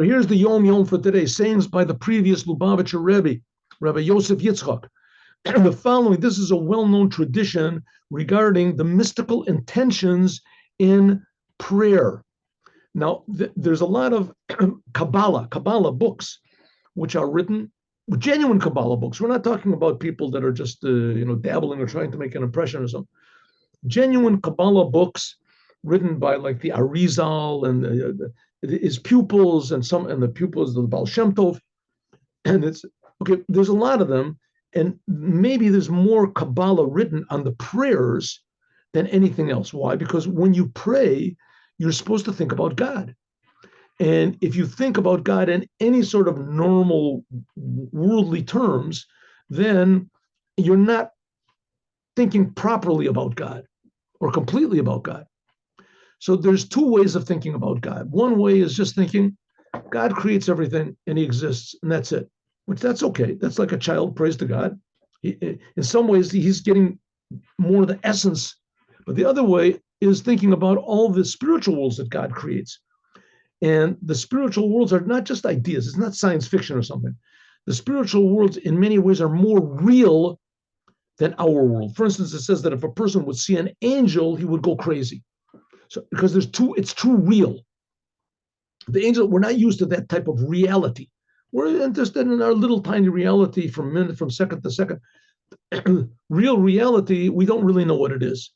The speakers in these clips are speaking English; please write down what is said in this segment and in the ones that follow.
Here's the Yom Yom for today, sayings by the previous Lubavitcher Rebbe Yosef Yitzchak. The following, this is a well-known tradition regarding the mystical intentions in prayer. Now, there's a lot of KABALA books, which are written, genuine KABALA books. We're not talking about people that are just, dabbling or trying to make an impression or something. Genuine KABALA books written by like the Arizal and his pupils and the pupils of the Baal Shem Tov. And it's, okay, there's a lot of them. And maybe there's more Kabbalah written on the prayers than anything else. Why? Because when you pray, you're supposed to think about God. And if you think about God in any sort of normal worldly terms, then you're not thinking properly about God or completely about God. So there's two ways of thinking about God. One way is just thinking God creates everything and he exists, and that's it, which that's okay. That's like a child prays to God. In some ways, he's getting more of the essence. But the other way is thinking about all the spiritual worlds that God creates. And the spiritual worlds are not just ideas. It's not science fiction or something. The spiritual worlds in many ways are more real than our world. For instance, it says that if a person would see an angel, he would go crazy. So because it's too real. The angel, we're not used to that type of reality. We're interested in our little tiny reality from second to second. Real reality, we don't really know what it is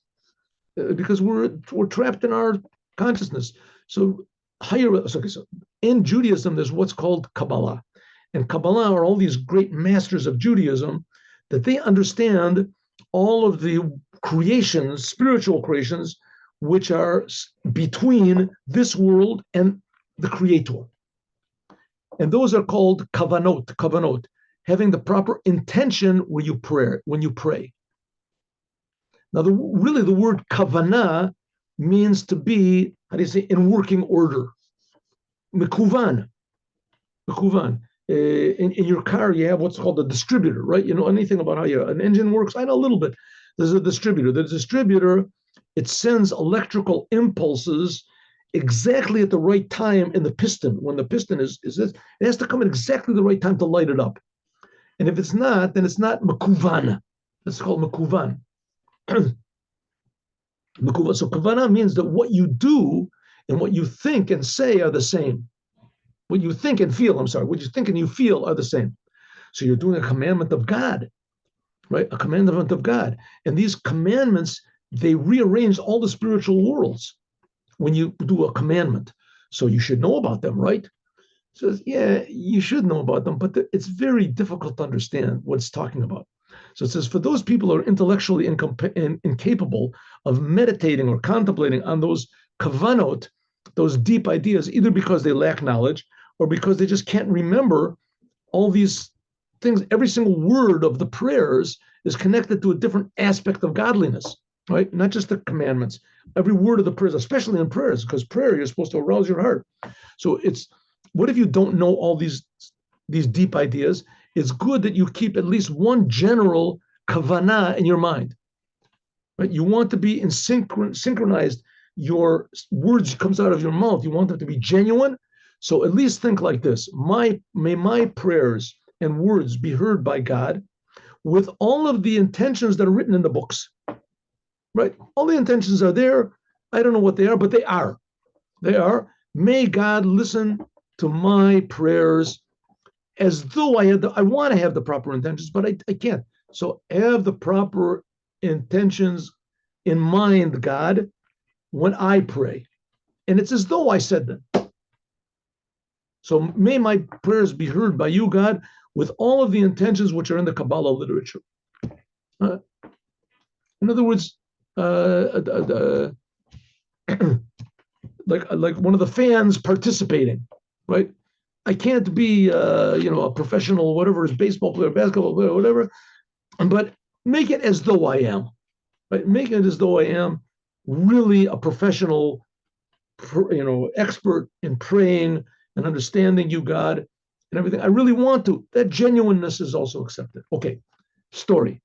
because we're trapped in our consciousness. So in Judaism, there's what's called Kabbalah. And Kabbalah are all these great masters of Judaism that they understand all of the creations, spiritual creations, which are between this world and the Creator. And those are called kavanot, having the proper intention when you pray. Now, the word kavanah means to be, in working order. Mekuvan. In your car, you have what's called a distributor, right? You know anything about how an engine works? I know a little bit. There's a distributor. The distributor, it sends electrical impulses exactly at the right time in the piston. When the piston is it has to come at exactly the right time to light it up. And if it's not, then it's not mekuvan. It's called mekuvan. So kavana means that what you do and what you think and say are the same. What you think and feel, what you think and you feel are the same. So you're doing a commandment of God, right? A commandment of God. And these commandments, they rearrange all the spiritual worlds when you do a commandment. So you should know about them, right? So yeah, you should know about them, but it's very difficult to understand what it's talking about. So it says, for those people who are intellectually incapable of meditating or contemplating on those kavanot, those deep ideas, either because they lack knowledge or because they just can't remember all these things. Every single word of the prayers is connected to a different aspect of godliness, right? Not just the commandments. Every word of the prayers, especially in prayers, because prayer, you're supposed to arouse your heart. So what if you don't know all these deep ideas? It's good that you keep at least one general kavanah in your mind, right? You want to be synchronized. Your words comes out of your mouth. You want them to be genuine. So at least think like this: may my prayers and words be heard by God with all of the intentions that are written in the books, right? All the intentions are there. I don't know what they are, but they are. They are. May God listen to my prayers as though I want to have the proper intentions, but I can't. So have the proper intentions in mind, God, when I pray. And it's as though I said them. So may my prayers be heard by you, God, with all of the intentions which are in the Kabbalah literature. In other words, like one of the fans participating, right? I can't be, a professional, whatever, is baseball player, basketball player, whatever, but make it as though I am, right? Make it as though I am really a professional, expert in praying and understanding you, God, and everything. I really want to. That genuineness is also accepted. Okay, story.